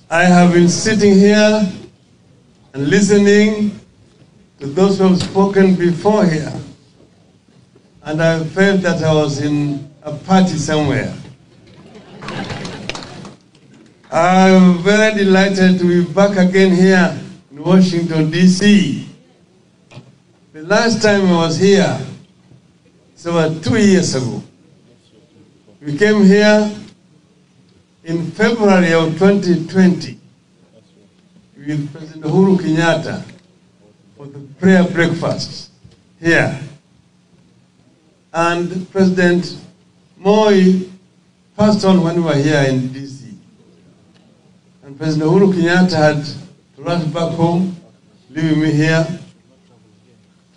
I have been sitting here and listening to those who have spoken before here, and I felt that I was in a party somewhere. I'm very delighted to be back again here in Washington, D.C. The last time I was here, so about 2 years ago. We came here in February of 2020 with President Uhuru Kenyatta for the prayer breakfast here. And President Moi passed on when we were here in D.C. And President Uhuru Kenyatta had to rush back home, leaving me here.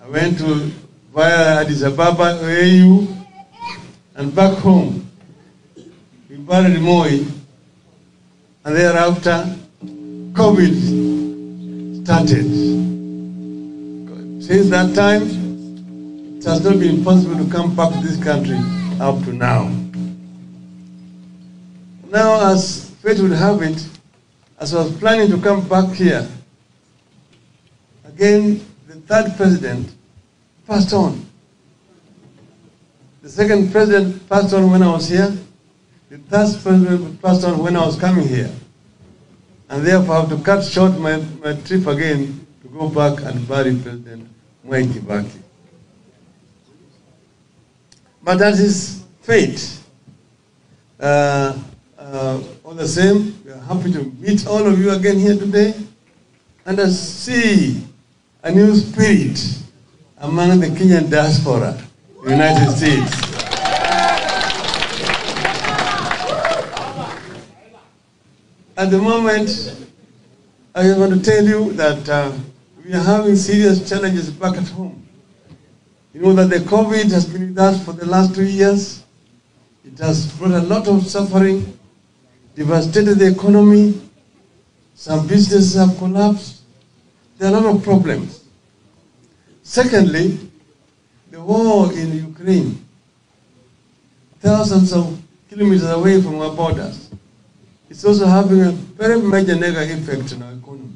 I went to via Addis Ababa, AU, and back home. We buried Moi, and thereafter, COVID started. Since that time, it has not been possible to come back to this country up to now. Now, as fate would have it, as I was planning to come back here, again, the third president passed on. The second president passed on when I was here. The third president passed on when I was coming here. And therefore I have to cut short my trip again to go back and bury President Mwai Kibaki. But that is fate. All the same, we are happy to meet all of you again here today and I see a new spirit among the Kenyan diaspora in the United States. At the moment, I want to tell you that we are having serious challenges back at home. You know that the COVID has been with us for the last 2 years. It has brought a lot of suffering, devastated the economy. Some businesses have collapsed. There are a lot of problems. Secondly, the war in Ukraine, thousands of kilometers away from our borders, it's also having a very major negative effect on our economy.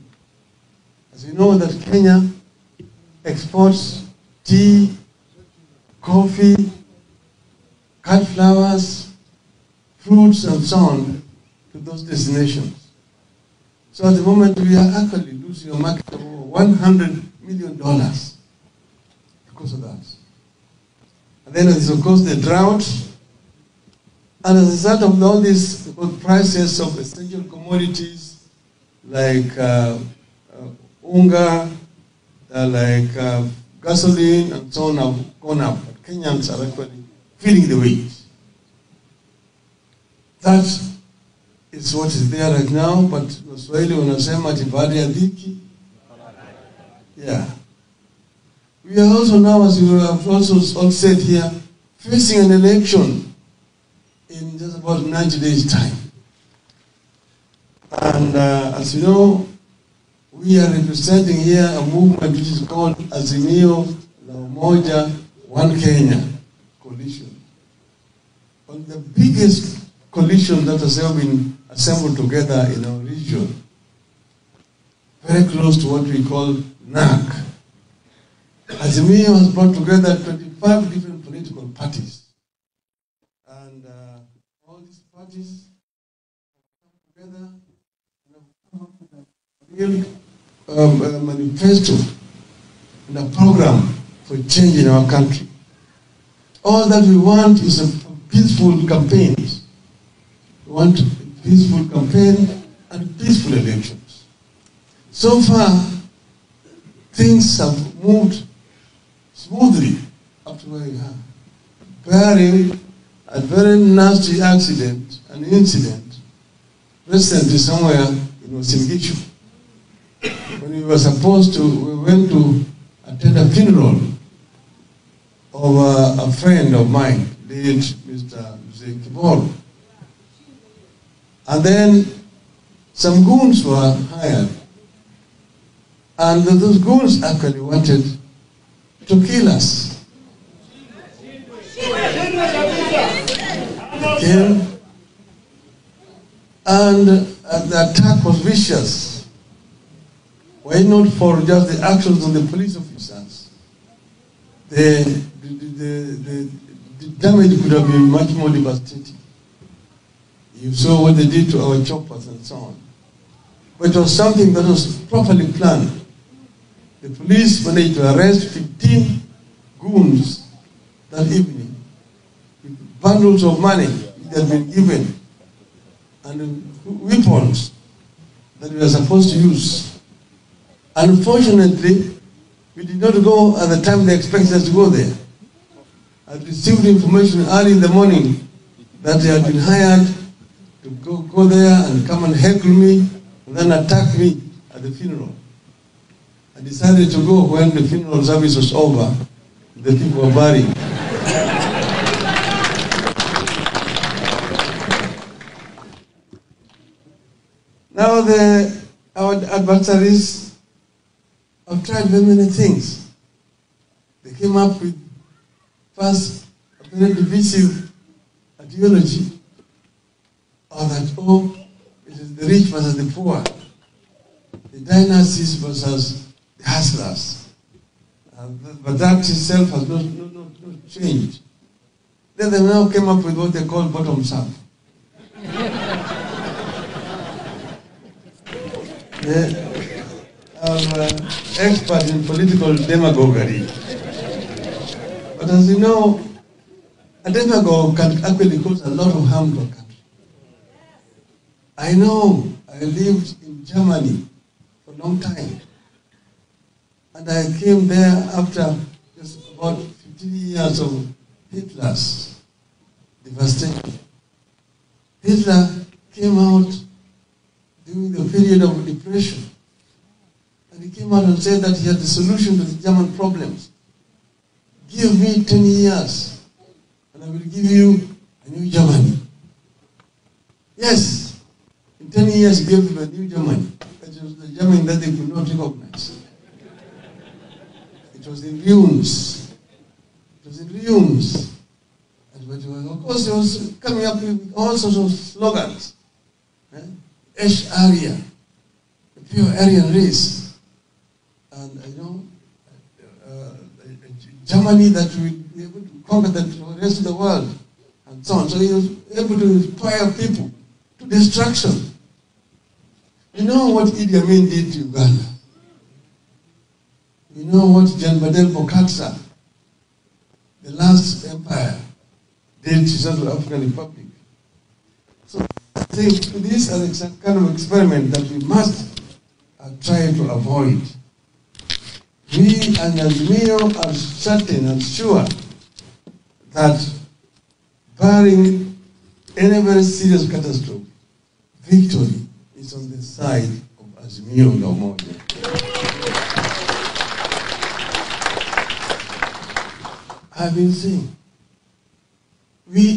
As you know that Kenya exports tea, coffee, cut flowers, fruits and so on to those destinations. So at the moment we are actually losing a market of over $100 million because of that. And then there's of course the drought. And as a result of all these prices of essential commodities like unga, like gasoline and so on have gone up. But Kenyans are actually feeling the weight. That is what is there right now, but Swahili wanasema tibadi ya dhiki. Yeah. We are also now, as you have also all said here, facing an election in just about 90 days' time. And as you know, we are representing here a movement which is called Azimio la Umoja One Kenya coalition. One of the biggest coalition that has ever been assembled together in our region, very close to what we call NAC. Azimio has brought together 25 different political parties. And all these parties come together and have a manifesto and a program for change in our country. All that we want is a peaceful campaigns. We want a peaceful campaign and peaceful elections. So far, things have moved smoothly up to where we are. Barring a very nasty accident, an incident, recently somewhere in Wasingishu. When we were supposed to, we went to attend a funeral of a friend of mine, late Mr. Kiboro. And then some goons were hired. And those goons actually wanted to kill us. Came, and the attack was vicious. Why not for just the actions of the police officers? The damage could have been much more devastating. You saw what they did to our choppers and so on. But it was something that was properly planned. The police managed to arrest 15 goons that evening, with bundles of money that had been given, and weapons that we were supposed to use. Unfortunately, we did not go at the time they expected us to go there. I received information early in the morning that they had been hired to go there and come and heckle me and then attack me at the funeral. I decided to go when the funeral service was over. The people were buried. Now our adversaries have tried very many things. They came up with first a very divisive ideology, or that, it is the rich versus the poor, the dynasties versus the hustlers. But that itself has not changed. Then they now came up with what they call bottoms up. I'm expert in political demagoguery. But as you know, a demagogue can actually cause a lot of harm to a country. I know, I lived in Germany for a long time. And I came there after just about 15 years of Hitler's devastation. Hitler came out during the period of depression. And he came out and said that he had the solution to the German problems. Give me 10 years, and I will give you a new Germany. Yes, in 10 years he gave them a new Germany. That was the Germany that they could not recognize. It was in ruins. It was in ruins. And of course, he was coming up with all sorts of slogans. Esh Arya, the pure Aryan race. And Germany that will be able to conquer the rest of the world. And so on. So he was able to inspire people to destruction. You know what Idi Amin did to Uganda? You know what Jan Badel Bokassa, the last empire, did to South African Republic? So I think this is a kind of experiment that we must try to avoid. We and Azimio are certain and sure that barring any very serious catastrophe, victory is on the side of Azimio Umoja. I've been saying,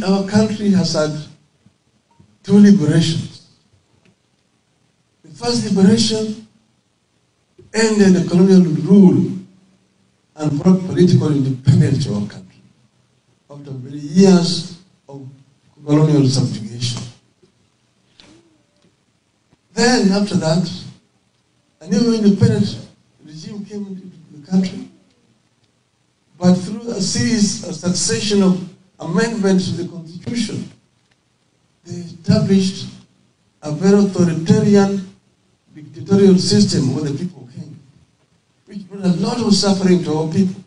our country has had two liberations. The first liberation ended the colonial rule and brought political independence to our country after many years of colonial subjugation. Then, after that, a new independent regime came into the country, but through a succession of amendments to the Constitution, they established a very authoritarian dictatorial system where the people came, which brought a lot of suffering to our people.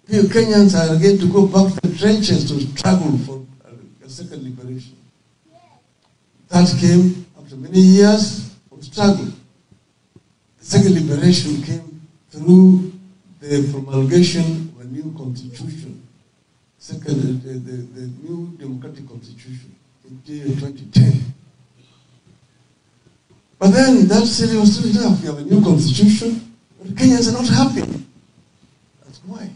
We Kenyans are again to go back to the trenches to struggle for a second liberation. That came after many years of struggle. The second liberation came through the promulgation of a new constitution, the new democratic constitution in 2010. But then that said was still enough. We have a new constitution, but Kenyans are not happy. That's why.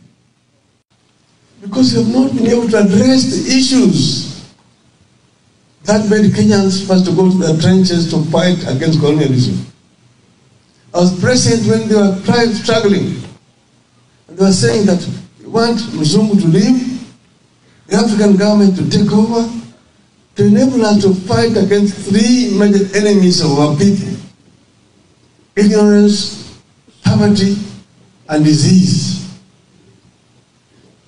Because we have not been able to address the issues that made Kenyans first to go to the trenches to fight against colonialism. I was present when they were struggling. And they were saying that we want Mzungu to leave, the African government to take over, to enable us to fight against three major enemies of our people: ignorance, poverty, and disease.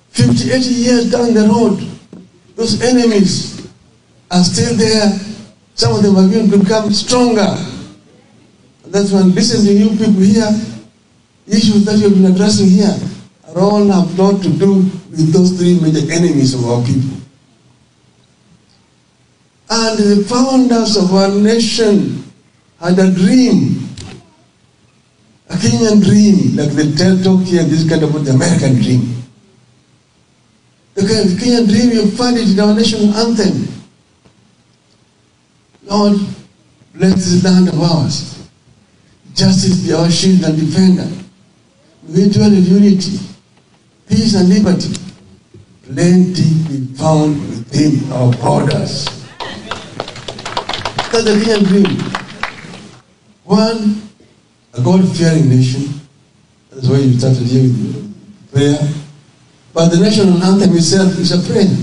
50, 80 years down the road, those enemies are still there. Some of them have even become stronger. And that's when listening to you people here, issues that you've been addressing here are all have got to do with those three major enemies of our people. And the founders of our nation had a dream, a Kenyan dream, like they talk here, this kind of the American dream. The Kenyan dream, you find it in our national anthem. Lord, bless this land of ours. Justice be our shield and defender. We dwell in unity, peace and liberty. Plenty be found within our borders. That's the Kenyan dream. One, a God-fearing nation. That's why you started here with prayer. But the national anthem itself is a prayer.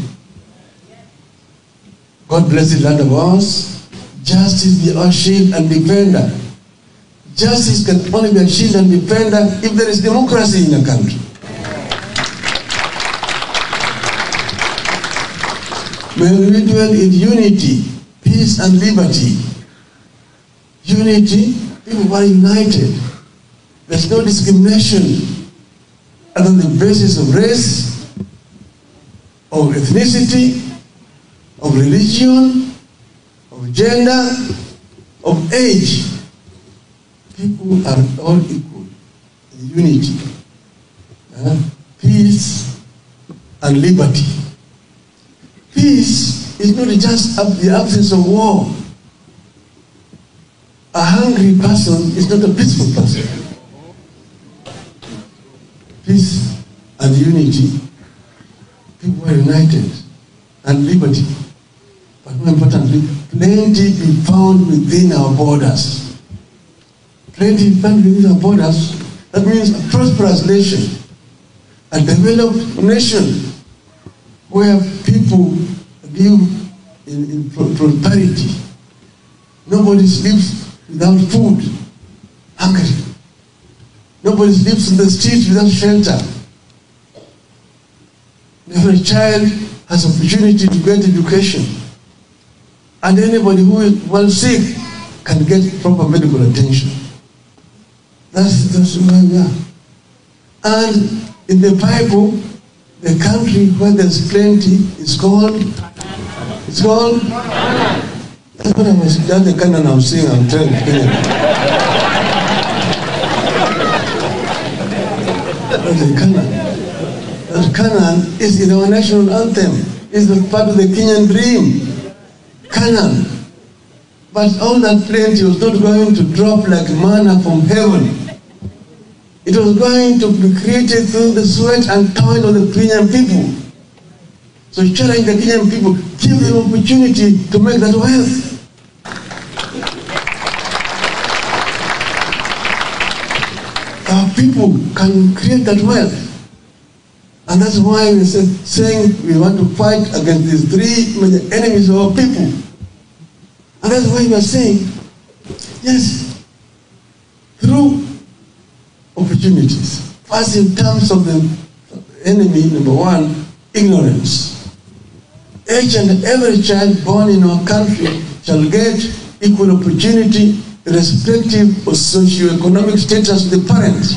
God bless the land of ours. Justice be our shield and defender. Justice can only be a shield and defender if there is democracy in a country. When we dwell in unity, peace and liberty. Unity, people are united. There's no discrimination on the basis of race, of ethnicity, of religion, of gender, of age. People are all equal in unity, peace and liberty. Peace is not just the absence of war. A hungry person is not a peaceful person. Peace and unity, people are united, and liberty. But more importantly, plenty be found within our borders. Plenty be found within our borders, that means a prosperous nation, a developed nation, where people live in prosperity. Nobody sleeps without food, hungry. Nobody sleeps in the streets without shelter. Every child has opportunity to get education. And anybody who is well sick can get proper medical attention. That's where we are. And in the Bible, the country where there's plenty is called, that's what I was, that's the Canaan I'm saying, I'm telling you. That Canaan is in our national anthem, is the part of the Kenyan dream. Canaan. But all that plenty was not going to drop like manna from heaven. It was going to be created through the sweat and toil of the Kenyan people. So challenge the Kenyan people, give them opportunity to make that wealth. Our people can create that wealth. And that's why we said, saying we want to fight against these three major enemies of our people. And that's why we are saying, yes, through opportunities. First, in terms of the enemy, number one, ignorance. Each and every child born in our country shall get equal opportunity irrespective of socio-economic status of the parents.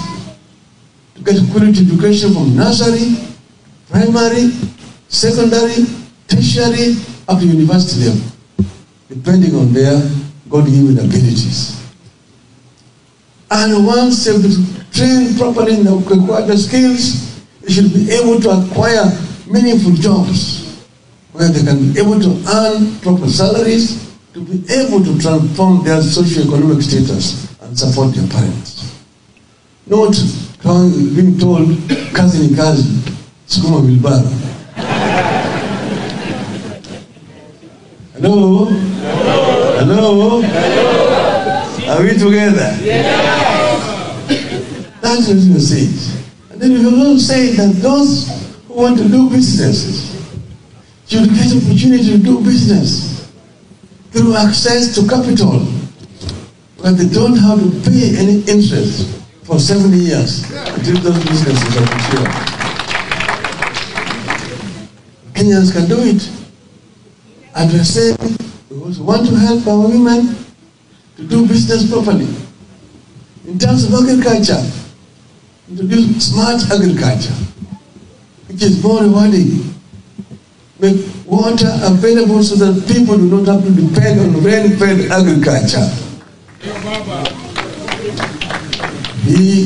To get quality education from nursery, primary, secondary, tertiary, up to university level, depending on their God-given abilities. And once they've been trained properly in the required skills, they should be able to acquire meaningful jobs where they can be able to earn proper salaries to be able to transform their socio-economic status and support their parents. Not being told, kazi ni kazi, sukuma bilbaro. Hello? Hello? Hello? Are we together? Yes. That's what you say. And then we will also say that those who want to do businesses should get opportunity to do business. through access to capital, where they don't have to pay any interest for 7 years until those businesses are mature. Kenyans can do it. And we're saying we also want to help our women to do business properly. In terms of agriculture, introduce smart agriculture, which is more rewarding. Make water available so that people do not have to depend on rain-fed agriculture. We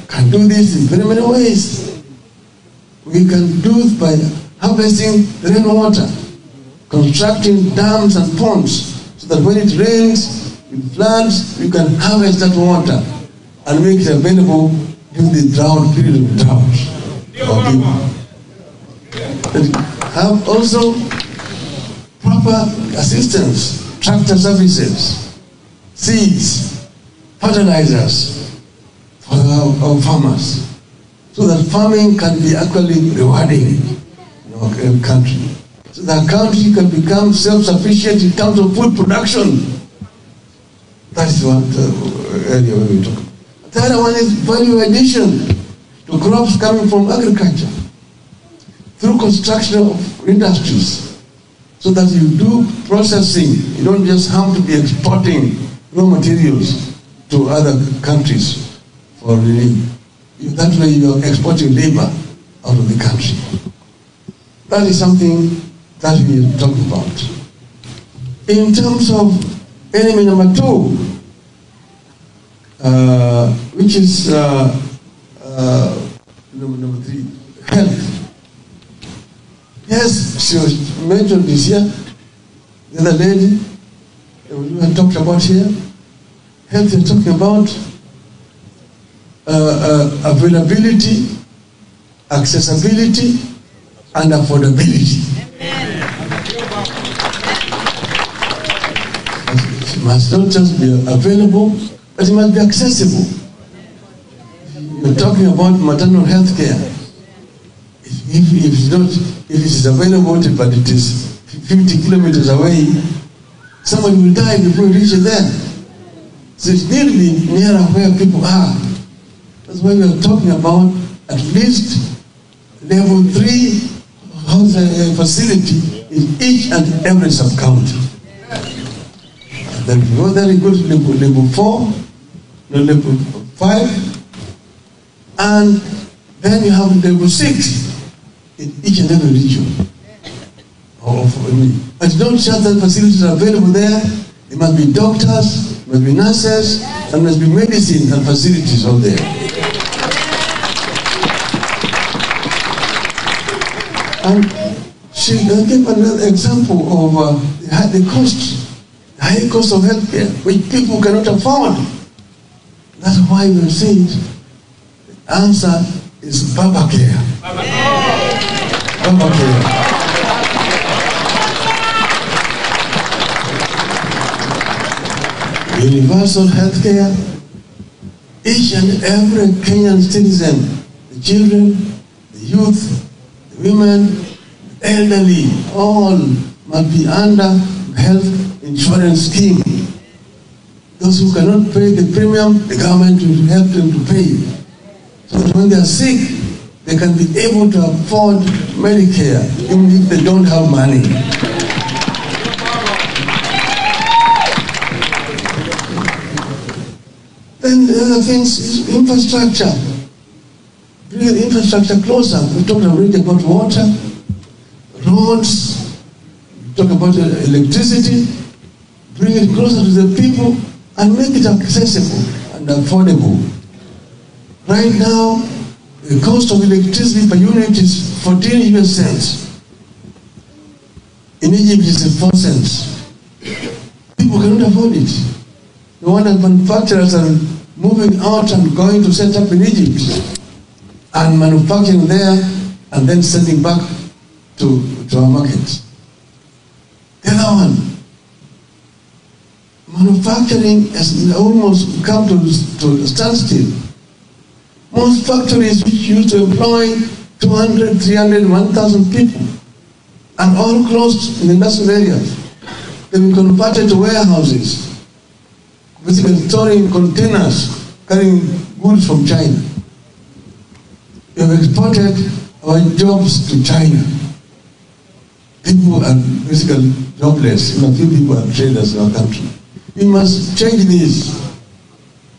can do this in very many ways. We can do it by harvesting rainwater, constructing dams and ponds, so that when it rains, it floods, we can harvest that water and make it available during the drought, period of drought. And have also proper assistance, tractor services, seeds, fertilizers for our farmers, so that farming can be actually rewarding in our country. So that country can become self-sufficient in terms of food production. That is what area we talk about. The other one is value addition to crops coming from agriculture through construction of industries, so that you do processing. You don't just have to be exporting raw materials to other countries for relief. That way you are exporting labor out of the country. That is something that we are talking about. In terms of enemy number 2, which is number 3, health. Yes, she was mentioned this year. The other lady we had talked about here. Health is talking about availability, accessibility, and affordability. It must not just be available, but it must be accessible. You're talking about maternal health care. If it is available, but it is 50 kilometers away, somebody will die before you reach it there. So it needs to be nearer where people are. That's why we are talking about at least level 3 house facility in each and every sub-county. Then you go there, you go to level 4, level 5, and then you have level 6 in each and every region. And don't just that facilities are available there. There must be doctors, there must be nurses, and there must be medicine and facilities out there. And she gave another example of the high cost of healthcare, which people cannot afford. That's why we say the answer is Baba Care. Baba Care. Universal health care. Each and every Kenyan citizen, the children, the youth, the women, the elderly, all must be under health insurance scheme. Those who cannot pay the premium, the government will help them to pay. So that when they are sick, they can be able to afford Medicare, even if they don't have money. Then the other things is infrastructure. Bring the infrastructure closer. We talked already about water, roads, we talk about electricity. Bring it closer to the people and make it accessible and affordable. Right now, the cost of electricity per unit is 14 US cents. In Egypt, it's 4 cents. People cannot afford it. No wonder manufacturers are moving out and going to set up in Egypt and manufacturing there and then sending back to our markets. The other one, manufacturing has almost come to a standstill. Most factories which used to employ 200, 300, 1,000 people are all closed in industrial areas. They've been converted to warehouses, basically storing containers, carrying goods from China. We have exported our jobs to China. People are basically jobless. A few people are traders in our country. We must change this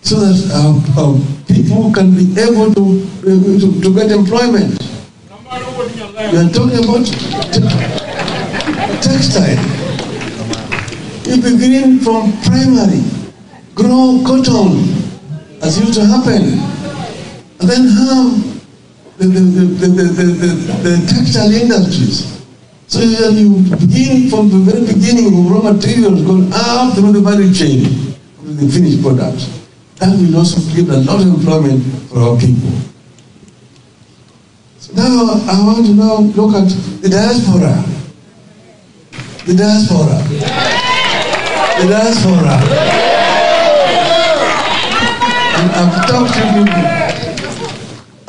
so that our people can be able to get employment. We are talking about textile. You begin from primary, grow cotton, as used to happen, and then have the textile industries. So you begin from the very beginning of raw materials, going up through the value chain to the finished product. That will also give a lot of employment for our people. So now I want to now look at the diaspora. The diaspora. The diaspora. And I've talked to people,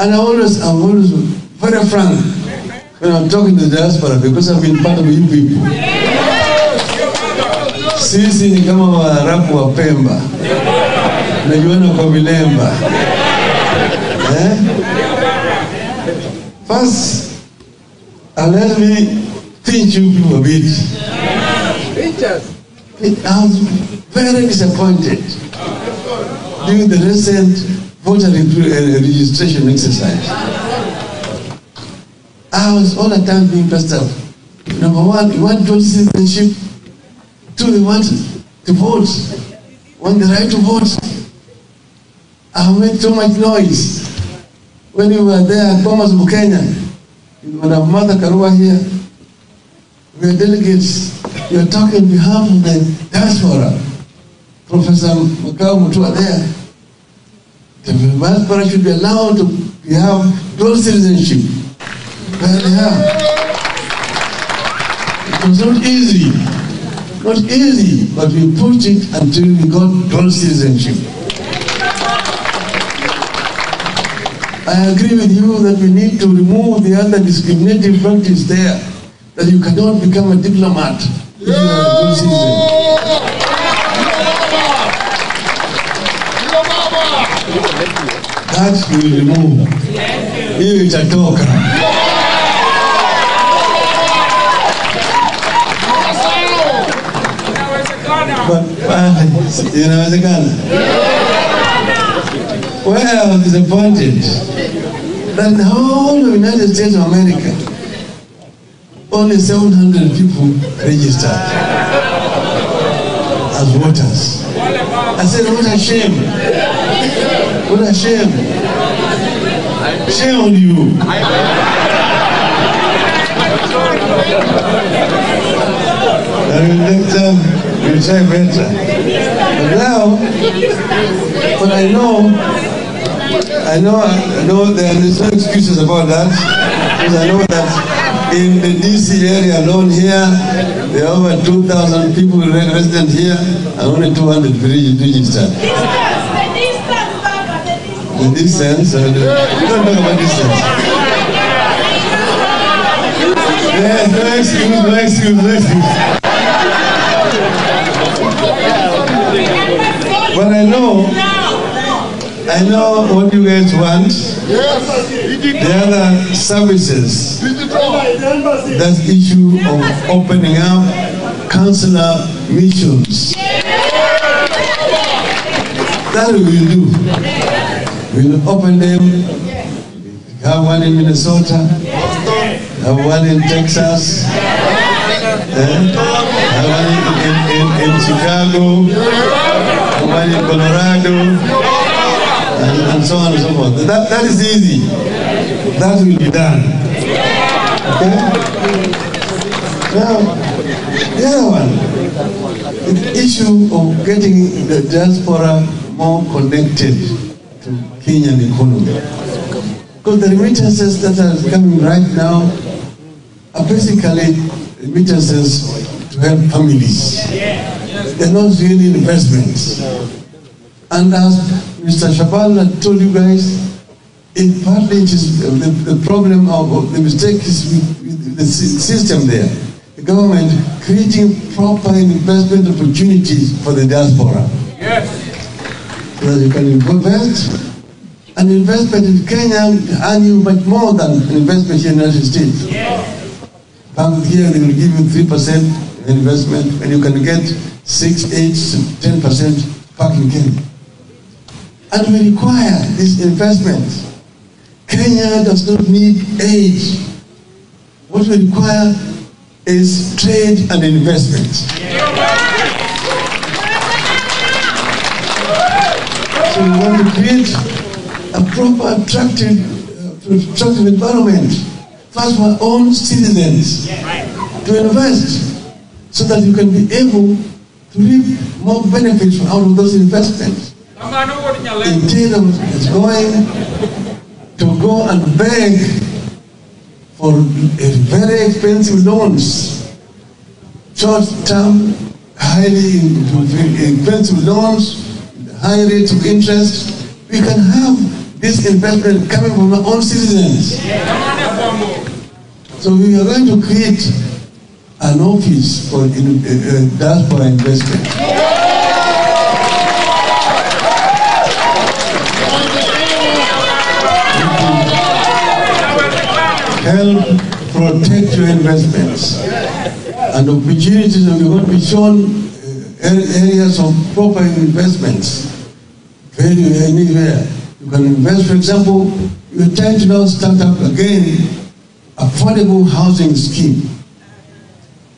and I'm always very frank when I'm talking to the diaspora, because I've been part of you people. Sisi ni kama Waarabu wa Pemba, najuana kwa vilemba. First, let me pinch you people a bit. I was very disappointed during the recent voter registration exercise. I was all the time being pressed up. Number one, we want dual citizenship. Two, we want to vote. Want the right to vote. I made so much noise when we were there at Bomas Bukenya. Madam Mother Karua here. We are delegates. We are talking on behalf of the diaspora. Professor Makau Mutua there. The diaspora should be allowed to have dual citizenship. Where they are. It was not easy. Not easy, but we pushed it until we got dual citizenship. I agree with you that we need to remove the other discriminating practice there, that you cannot become a diplomat if you are a dual citizen. That we will remove. Hiyo itatoka. But inawezekana. Well, I was disappointed that the whole of the United States of America, only 700 people registered as voters. I said, what a shame. What a shame. Shame on you. And next time, we'll try better. But now, but I know there is no excuses about that, because I know that in the DC area alone here, there are over 2,000 people resident here, and only 200 registered. The distance, we don't know about distance. Yes, no excuse. But I know what you guys want. The other services. That issue of opening up consular missions. That we will do. We will open them. We have one in Minnesota. Have one in Texas. Have one in Chicago. One in Colorado, and so on and so forth. That is easy. That will be done. Okay? Now, the other one, the issue of getting the diaspora more connected to Kenyan economy. Because the remittances that are coming right now are basically remittances to help families. They're not really investments. And as Mr. Shabal had told you guys, partly it is the problem of the mistake is with the system there. the government creating proper investment opportunities for the diaspora. Yes. So that you can invest. An investment in Kenya earn you much more than an investment here in the United States. Yes. Bank here, they will give you 3% investment, and you can get 6, 8, 10% back in Kenya. And we require this investment. Kenya does not need aid. What we require is trade and investment. So we want to create a proper, attractive environment first for our own citizens to invest, so that you can be able to reap more benefits out of those investments. Instead of going to go and beg for very expensive loans, short-term, highly expensive loans, high rates of interest, we can have this investment coming from our own citizens. So we are going to create an office for diaspora investment. Help protect your investments and opportunities, and you're going to be shown areas of proper investments. Anywhere you can invest. For example, you're trying to now start up again affordable housing scheme.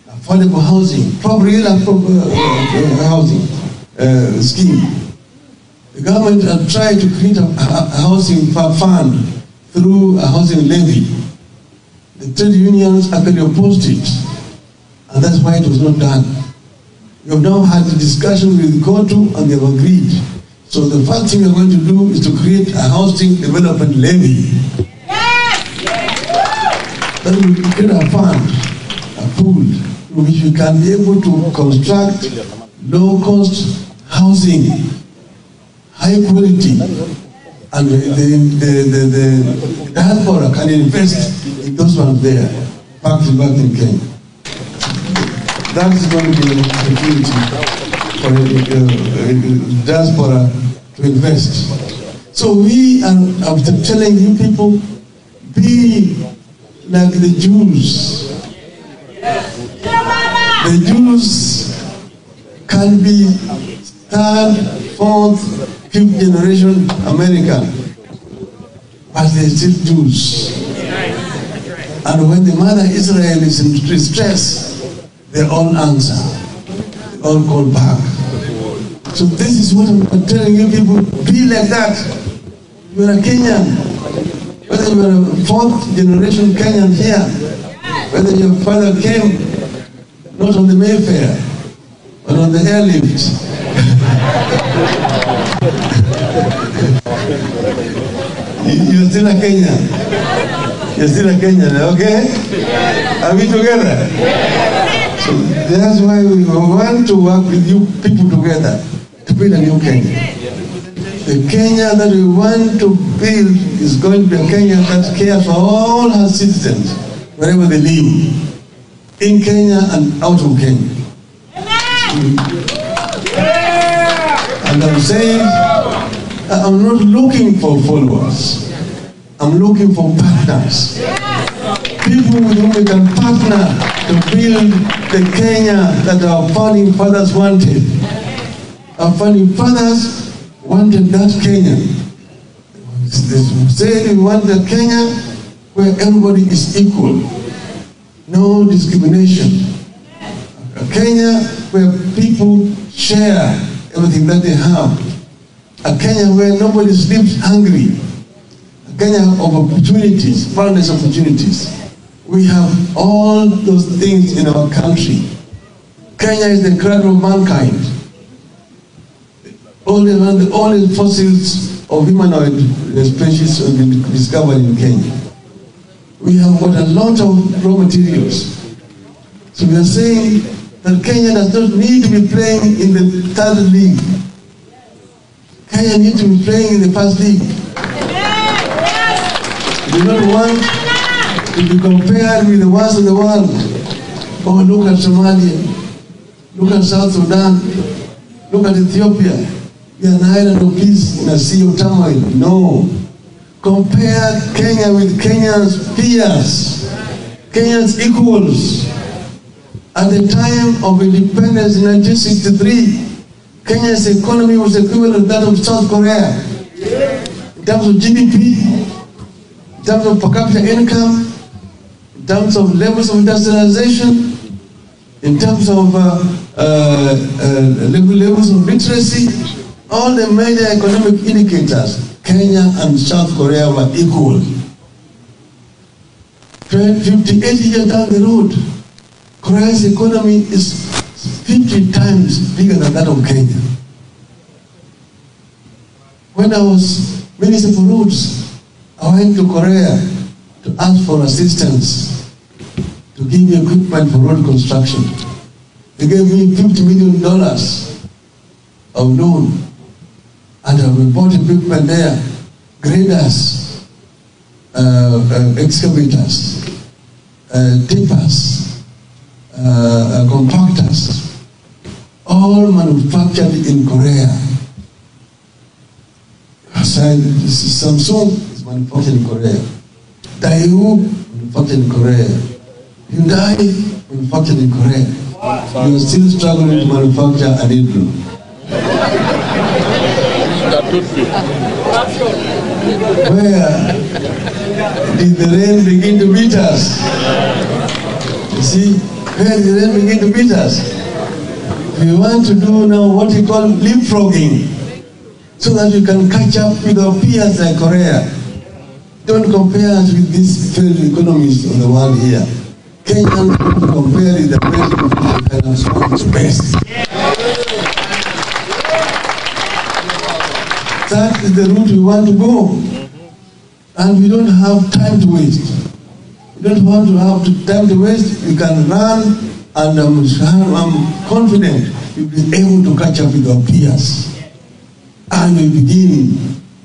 Affordable housing, housing scheme. The government has tried to create a housing fund through a housing levy. The trade unions actually opposed it, and that's why it was not done. We have now had a discussion with GOTU, and they have agreed. So the first thing we're going to do is to create a housing development levy. Then we create a fund, a pool, in which we can be able to construct low-cost housing, high quality, and the diaspora can invest in those ones there, back in Kenya. That's going to be an opportunity for diaspora to invest. So we are, after telling you people, be like the Jews. The Jews can be third, fourth, fifth generation American, but they're still Jews. And when the mother Israel is in distress, they all answer. They all call back. So this is what I'm telling you people, be like that. You're a Kenyan. Whether you're a fourth generation Kenyan here, whether your father came not on the Mayfair, but on the airlift. You're still a Kenyan. You're still a Kenyan, okay? Are we together? So that's why we want to work with you people together to build a new Kenya. The Kenya that we want to build is going to be a Kenya that cares for all her citizens, wherever they live, in Kenya and out of Kenya. And I'm saying, I'm not looking for followers. I'm looking for partners. People with whom we can partner to build the Kenya that our founding fathers wanted. Our founding fathers wanted that Kenya. They said we want a Kenya where everybody is equal. No discrimination. A Kenya where people share everything that they have. A Kenya where nobody sleeps hungry. A Kenya of opportunities, boundless opportunities. We have all those things in our country. Kenya is the cradle of mankind. Only the only fossils of humanoid species have been discovered in Kenya. We have got a lot of raw materials. So we are saying that Kenya does not need to be playing in the third league. Kenya needs to be playing in the first league. We do not want to be compared with the worst of the world. oh, look at Somalia, look at South Sudan, look at Ethiopia. We are an island of peace in a sea of turmoil. No. Compare Kenya with Kenya's peers, Kenya's equals. At the time of independence in 1963, Kenya's economy was equivalent to that of South Korea. In terms of GDP, in terms of per capita income, in terms of levels of industrialization, in terms of levels of literacy, all the major economic indicators, Kenya and South Korea were equal. 58 years down the road, Korea's economy is 50 times bigger than that of Kenya. When I was Minister for Roads, I went to Korea to ask for assistance to give me equipment for road construction. They gave me $50 million of loan, and we bought equipment there, graders, excavators, tippers, compactors, all manufactured in Korea. Samsung is manufactured in Korea. Daewoo manufactured in Korea. Hyundai manufactured in Korea. We are still struggling to manufacture an igloo. Where did the rain begin to beat us? You see, where did the rain begin to beat us? We want to do now what we call leapfrogging, so that we can catch up with our peers like Korea. Don't compare us with these failed economies of the world here. Kenyans compare with the best of the best. That is the route we want to go. And we don't have time to waste. We don't want to have time to waste. We can run, and I'm confident we'll be able to catch up with our peers. And we begin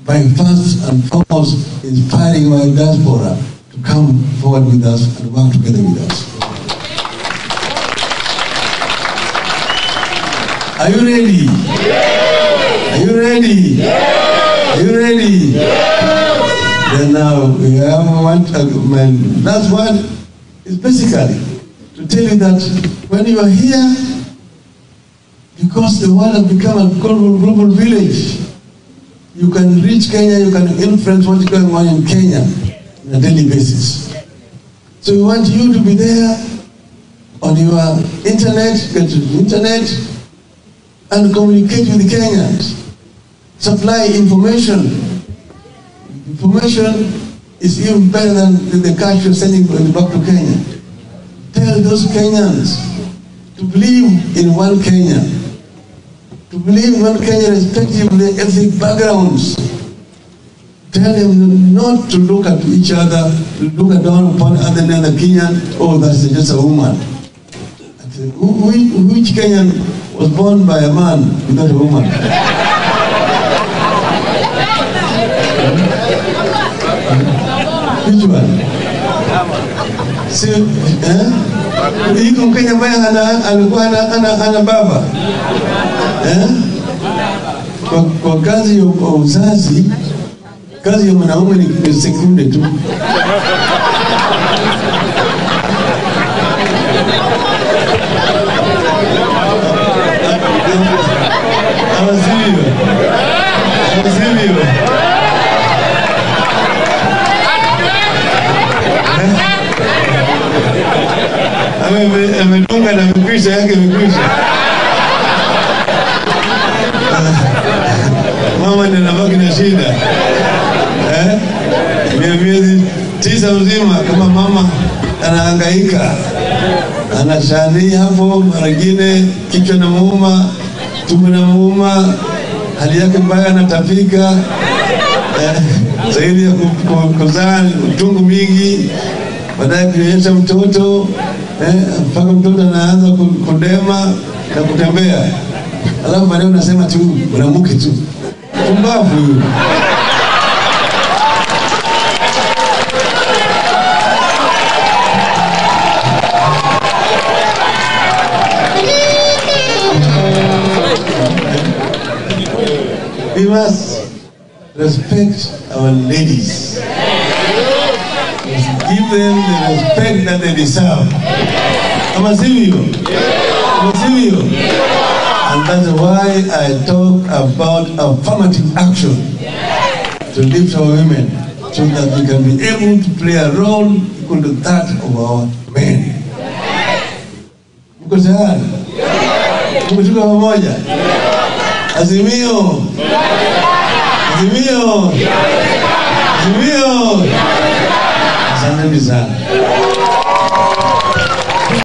by first and foremost inspiring our diaspora to come forward with us and work together with us. Are you ready? Are you ready? Are you ready? Then now we have my last word is basically to tell you that when you are here, because the world has become a global village, you can reach Kenya, you can influence what's going on in Kenya on a daily basis. So we want you to be there on your internet, get to the internet, and communicate with the Kenyans. Supply information. Information is even better than the cash you're sending back to Kenya. Tell those Kenyans to believe in one Kenya. To believe in one Kenya irrespective of their ethnic backgrounds. Tell them not to look at each other, to look down upon other than the Kenyan, oh, that's just a woman. Which Kenyan was born by a man without a woman? Which one? See, iko Mkenya ambaye alikuwa ana baba. Kwa kazi ya uzazi, kazi ya mwanaume ni sekunde tu. Amedunga na mikwisha yake mikwisha. Mama ndio anabaki na shida. Miezi 9 mzima kama mama anahangaika. Anashania hapo, mara nyingine kichwa na muuma, tumbo na muuma, hali yake mbaya, anatapika. Zaidi ya kuzaa utungu mingi, baadaye kunyonyesha mtoto, mpaka mtoto anaanza kudema na kutembea. Alafu baadaye unasema tu mwanamke tu. Pumbavu. We must respect our ladies. We must give them the respect that they deserve. I'm a civil. And that's why I talk about affirmative action to lift our women so that we can be able to play a role equal to that of our men. Mko tayari? Tuko pamoja? Azimio! Asanteni sana.